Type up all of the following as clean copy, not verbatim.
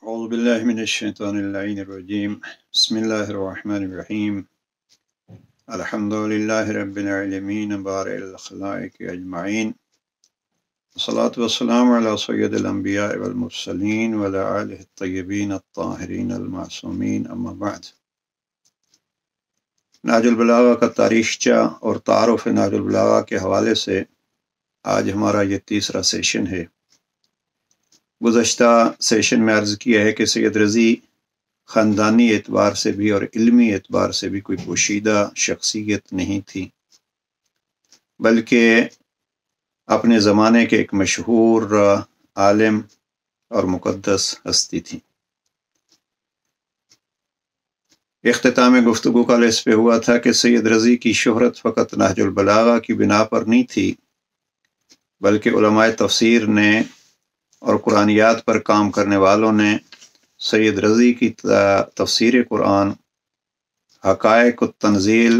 أعوذ بالله من الشيطان اللعين الرجيم بسم الله الرحمن الرحيم الحمد لله رب العالمين بارئ الخلائق أجمعين والصلاة والسلام على سيد الأنبياء والمرسلين وعلى آله الطيبين الطاهرين المعصومين أما بعد نهج البلاغہ کا تاریخچہ اور تعارف نهج البلاغہ کے حوالے سے آج ہمارا یہ تیسرا سیشن ہے۔ گزشتہ سیشن میں عرض کیا ہے کہ سید رضی خاندانی اعتبار سے بھی اور علمی اعتبار سے بھی کوئی پوشیدہ شخصیت نہیں تھی، بلکہ اپنے زمانے کے ایک مشہور عالم اور مقدس ہستی تھی۔ اختتام گفتگو کا اس پہ ہوا تھا کہ سید رضی کی شہرت فقط نہج البلاغہ کی بنا پر نہیں تھی، بلکہ علماء تفسیر نے اور قرآنیات پر کام کرنے والوں نے سید رضی کی تفسیر قرآن، حقائق التنزیل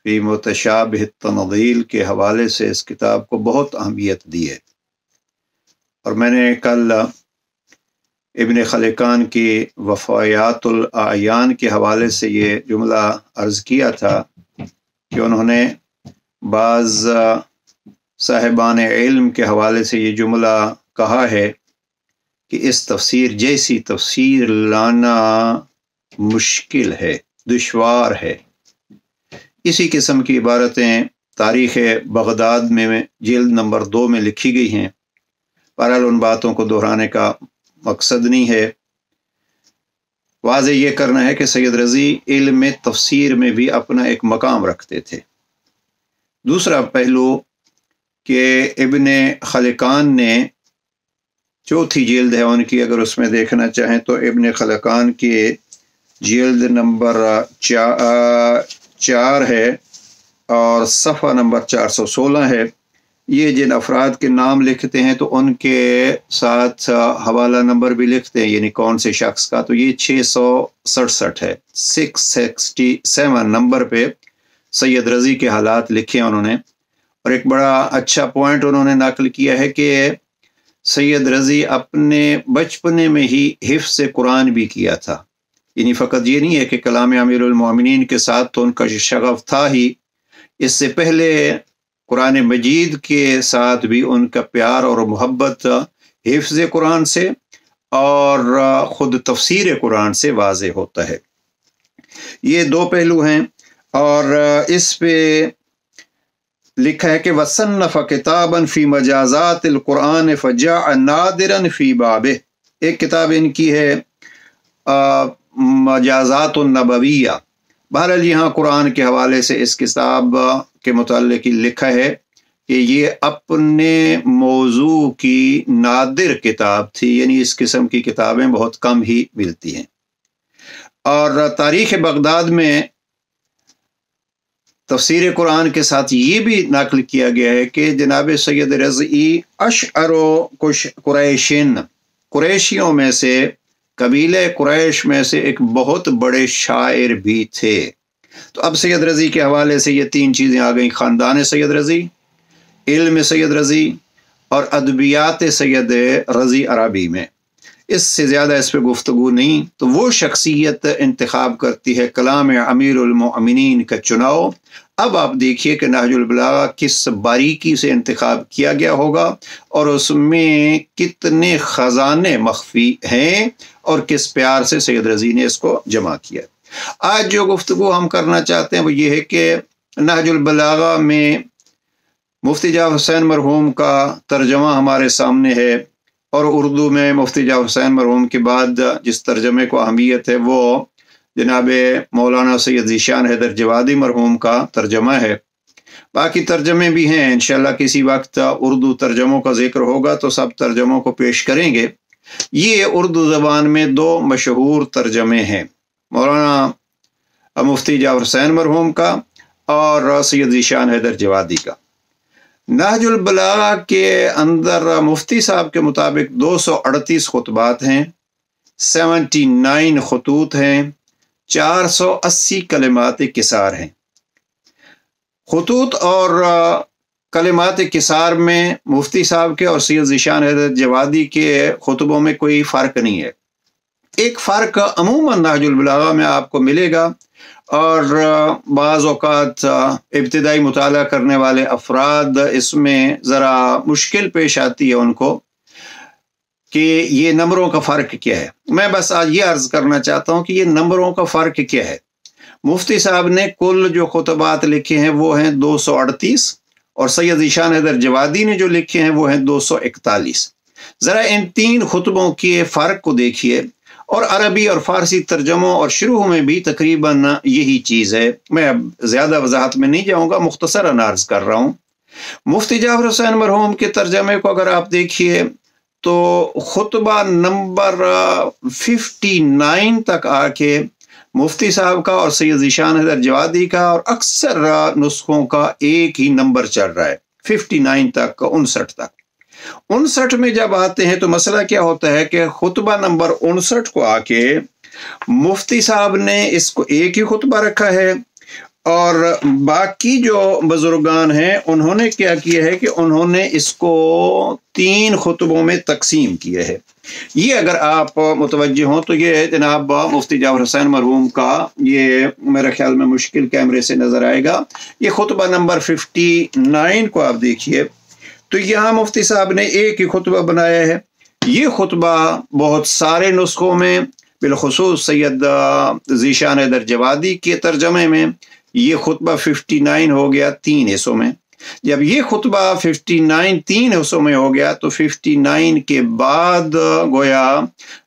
فی متشابہ التنزیل کے حوالے سے اس کتاب کو بہت اہمیت دی ہے۔ اور میں نے کل ابن خلقان کی وفایات الاعیان کے حوالے سے یہ جملہ عرض کیا تھا کہ انہوں نے بعض صاحبان علم کے حوالے سے یہ جملہ کہا ہے کہ اس تفسیر جیسی تفسیر لانا مشکل ہے، دشوار ہے۔ اسی قسم کی عبارتیں تاریخ بغداد میں جلد نمبر 2 میں لکھی گئی ہیں۔ بہرحال ان باتوں کو دہرانے کا مقصد نہیں ہے، واضح یہ کرنا ہے کہ سید رضی علم تفسیر میں بھی اپنا ایک مقام رکھتے تھے۔ دوسرا پہلو کہ ابن خلقان نے چوتھی جلد ہے ان کی، اگر اس میں دیکھنا چاہیں تو ابن خلقان کی جلد نمبر 4 ہے اور صفحہ نمبر 416 ہے۔ یہ جن افراد کے نام لکھتے ہیں تو ان کے ساتھ حوالہ نمبر بھی لکھتے ہیں، یعنی کون سے شخص کا، تو یہ 667 ہے، 667 نمبر پہ سید رضی کے حالات لکھے انہوں نے۔ اور ایک بڑا اچھا پوائنٹ انہوں نے نقل کیا ہے کہ سید رضی اپنے بچپنے میں ہی حفظ قرآن بھی کیا تھا، یعنی فقط یہ نہیں ہے کہ کلام امیر المومنین کے ساتھ تو ان کا شغف تھا ہی، اس سے پہلے قرآن مجید کے ساتھ بھی ان کا پیار اور محبت حفظ قرآن سے اور خود تفسیر قرآن سے واضح ہوتا ہے۔ یہ دو پہلو ہیں۔ اور اس پہ لکھا ہے کہ وصنف کتابا فی مجازات القرآن فجاء نادرا فی بابہ، ایک کتاب ان کی ہے مجازات النبویہ۔ بہرحال یہاں قرآن کے حوالے سے اس کتاب کے متعلق لکھا ہے کہ یہ اپنے موضوع کی نادر کتاب تھی، یعنی اس قسم کی کتابیں بہت کم ہی ملتی ہیں۔ اور تاریخ بغداد میں تفسیر قرآن کے ساتھ یہ بھی نقل کیا گیا ہے کہ جناب سید رضی اشعر قریشیوں میں سے، قبیلہ قریش میں سے ایک بہت بڑے شاعر بھی تھے۔ تو اب سید رضی کے حوالے سے یہ 3 چیزیں آ گئیں، خاندان سید رضی، علم سید رضی اور ادبیات سید رضی عربی میں۔ اس سے زیادہ اس پہ گفتگو نہیں، تو وہ شخصیت انتخاب کرتی ہے کلام امیر المؤمنین کا چناؤ۔ اب آپ دیکھیے کہ نہج البلاغہ کس باریکی سے انتخاب کیا گیا ہوگا اور اس میں کتنے خزانے مخفی ہیں اور کس پیار سے سید رضی نے اس کو جمع کیا۔ آج جو گفتگو ہم کرنا چاہتے ہیں وہ یہ ہے کہ نہج البلاغہ میں مفتی جعفر حسین مرحوم کا ترجمہ ہمارے سامنے ہے، اور اردو میں مفتی جعفر حسین مرحوم کے بعد جس ترجمے کو اہمیت ہے وہ جناب مولانا سید ذیشان حیدر جوادی مرحوم کا ترجمہ ہے۔ باقی ترجمے بھی ہیں، انشاءاللہ کسی وقت اردو ترجموں کا ذکر ہوگا تو سب ترجموں کو پیش کریں گے۔ یہ اردو زبان میں 2 مشہور ترجمے ہیں، مولانا مفتی جعفر حسین مرحوم کا اور سید ذیشان حیدر جوادی کا۔ نہج البلاغہ کے اندر مفتی صاحب کے مطابق 238 خطبات ہیں، 79 خطوط ہیں، 480 کلمات کسار ہیں۔ خطوط اور کلمات کسار میں مفتی صاحب کے اور سید ذیشان حیدر جوادی کے خطبوں میں کوئی فرق نہیں ہے، ایک فرق عموماً نہج البلاغہ میں آپ کو ملے گا، اور بعض اوقات ابتدائی مطالعہ کرنے والے افراد اس میں ذرا مشکل پیش آتی ہے ان کو کہ یہ نمبروں کا فرق کیا ہے۔ میں بس آج یہ عرض کرنا چاہتا ہوں کہ یہ نمبروں کا فرق کیا ہے۔ مفتی صاحب نے کل جو خطبات لکھے ہیں وہ ہیں 238، اور سید ذیشان حیدر جوادی نے جو لکھے ہیں وہ ہیں 241۔ ذرا ان تین خطبوں کے فرق کو دیکھیے، اور عربی اور فارسی ترجموں اور شروح میں بھی تقریباً یہی چیز ہے۔ میں اب زیادہ وضاحت میں نہیں جاؤں گا، مختصراً عرض کر رہا ہوں۔ مفتی جعفر حسین مرحوم کے ترجمے کو اگر آپ دیکھیے تو خطبہ نمبر 59 تک آ کے مفتی صاحب کا اور سید ذیشان حیدر جوادی کا اور اکثر نسخوں کا ایک ہی نمبر چل رہا ہے، 59 تک، 59 تک۔ 59 میں جب آتے ہیں تو مسئلہ کیا ہوتا ہے کہ خطبہ نمبر 59 کو آ کے مفتی صاحب نے اس کو ایک ہی خطبہ رکھا ہے، اور باقی جو بزرگان ہیں انہوں نے کیا کیا ہے کہ انہوں نے اس کو 3 خطبوں میں تقسیم کیا ہے۔ یہ اگر آپ متوجہ ہوں تو یہ جناب مفتی جعفر حسین مرحوم کا، یہ میرے خیال میں مشکل کیمرے سے نظر آئے گا، یہ خطبہ نمبر 59 کو آپ دیکھیے تو یہاں مفتی صاحب نے ایک ہی خطبہ بنایا ہے۔ یہ خطبہ بہت سارے نسخوں میں، بالخصوص سید ذیشان حیدر جوادی کے ترجمے میں، یہ خطبہ 59 ہو گیا 3 حصوں میں۔ جب یہ خطبہ 59 3 حصوں میں ہو گیا تو 59 کے بعد گویا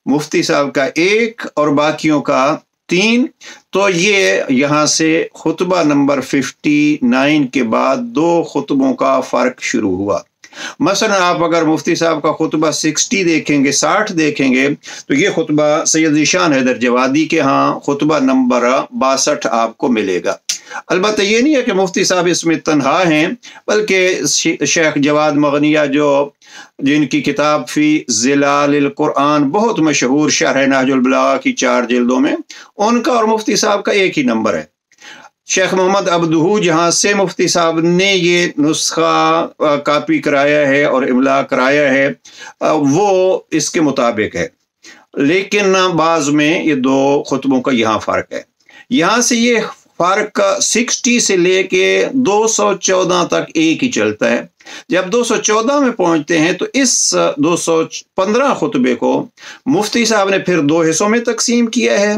مفتی صاحب کا 1 اور باقیوں کا 3، تو یہ یہاں سے خطبہ نمبر 59 کے بعد 2 خطبوں کا فرق شروع ہوا۔ مثلا آپ اگر مفتی صاحب کا خطبہ 60 دیکھیں گے، 60 دیکھیں گے، تو یہ خطبہ سید ذیشان حیدر جوادی کے ہاں خطبہ نمبر 62 آپ کو ملے گا۔ البتہ یہ نہیں ہے کہ مفتی صاحب اس میں تنہا ہیں، بلکہ شیخ جواد مغنیہ جن کی کتاب فی ظلال القرآن بہت مشہور شرح نہج البلاغہ کی 4 جلدوں میں، ان کا اور مفتی صاحب کا ایک ہی نمبر ہے۔ شیخ محمد عبدہو جہاں سے مفتی صاحب نے یہ نسخہ کاپی کرایا ہے اور املا کرایا ہے وہ اس کے مطابق ہے، لیکن بعض میں یہ 2 خطبوں کا یہاں فرق ہے۔ یہاں سے یہ فرق 60 سے لے کے 214 تک ایک ہی چلتا ہے۔ جب 214 میں پہنچتے ہیں تو اس 215 خطبے کو مفتی صاحب نے پھر 2 حصوں میں تقسیم کیا ہے۔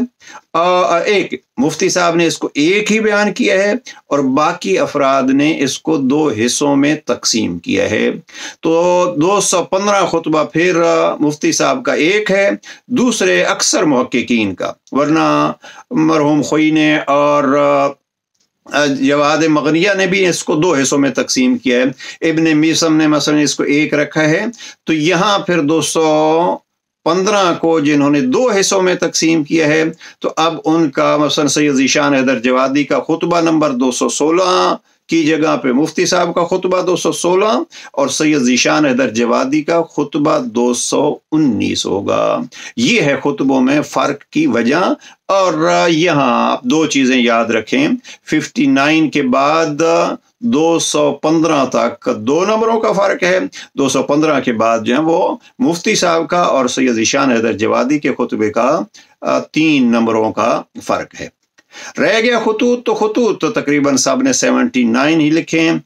ایک مفتی صاحب نے اس کو ایک ہی بیان کیا ہے اور باقی افراد نے اس کو 2 حصوں میں تقسیم کیا ہے۔ تو 215 خطبہ پھر مفتی صاحب کا ایک ہے، دوسرے اکثر محققین کا، ورنہ مرحوم خوئی نے اور جواد مغنیہ نے بھی اس کو 2 حصوں میں تقسیم کیا ہے۔ ابن میسم نے مثلا اس کو 1 رکھا ہے، تو یہاں پھر 215 کو جنہوں نے 2 حصوں میں تقسیم کیا ہے تو اب ان کا مثلا سید ذیشان حیدر جوادی کا خطبہ نمبر 216 کی جگہ پہ مفتی صاحب کا خطبہ 216 اور سید ذیشان حیدر جوادی کا خطبہ 219 ہوگا۔ یہ ہے خطبوں میں فرق کی وجہ۔ اور یہاں آپ 2 چیزیں یاد رکھیں، 59 کے بعد 215 تک 2 نمبروں کا فرق ہے، 215 کے بعد جو ہے وہ مفتی صاحب کا اور سید ذیشان حیدر جوادی کے خطبے کا 3 نمبروں کا فرق ہے۔ رہ گیا خطوط، تو خطوط تو تقریباً سب نے 79 ہی لکھے ہیں۔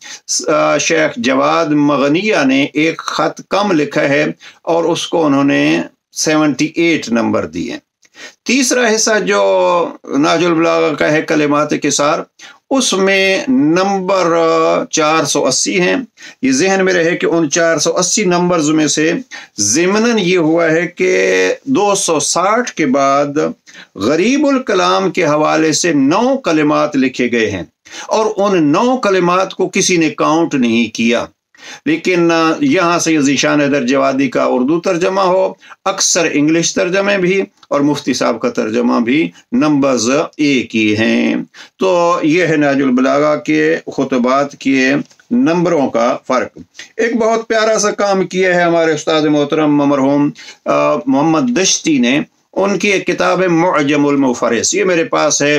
شیخ جواد مغنیہ نے ایک خط کم لکھا ہے اور اس کو انہوں نے 78 نمبر دیے۔ تیسرا حصہ جو نہج البلاغہ کا ہے کلمات قصار، اس میں نمبر 480 ہیں۔ یہ ذہن میں رہے کہ ان 480 نمبرز میں سے ضمناً یہ ہوا ہے کہ 260 کے بعد غریب الکلام کے حوالے سے 9 کلمات لکھے گئے ہیں، اور ان 9 کلمات کو کسی نے کاؤنٹ نہیں کیا، لیکن یہاں سے ذیشان حیدر جوادی کا اردو ترجمہ ہو، اکثر انگلش ترجمے بھی، اور مفتی صاحب کا ترجمہ بھی، نمبرز ایک ہی ہیں۔ تو یہ ہے نہج البلاغہ کے خطبات کے نمبروں کا فرق۔ ایک بہت پیارا سا کام کیا ہے ہمارے استاد محترم مرحوم محمد دشتی نے، ان کی ایک کتاب ہے معجم المفرس، یہ میرے پاس ہے،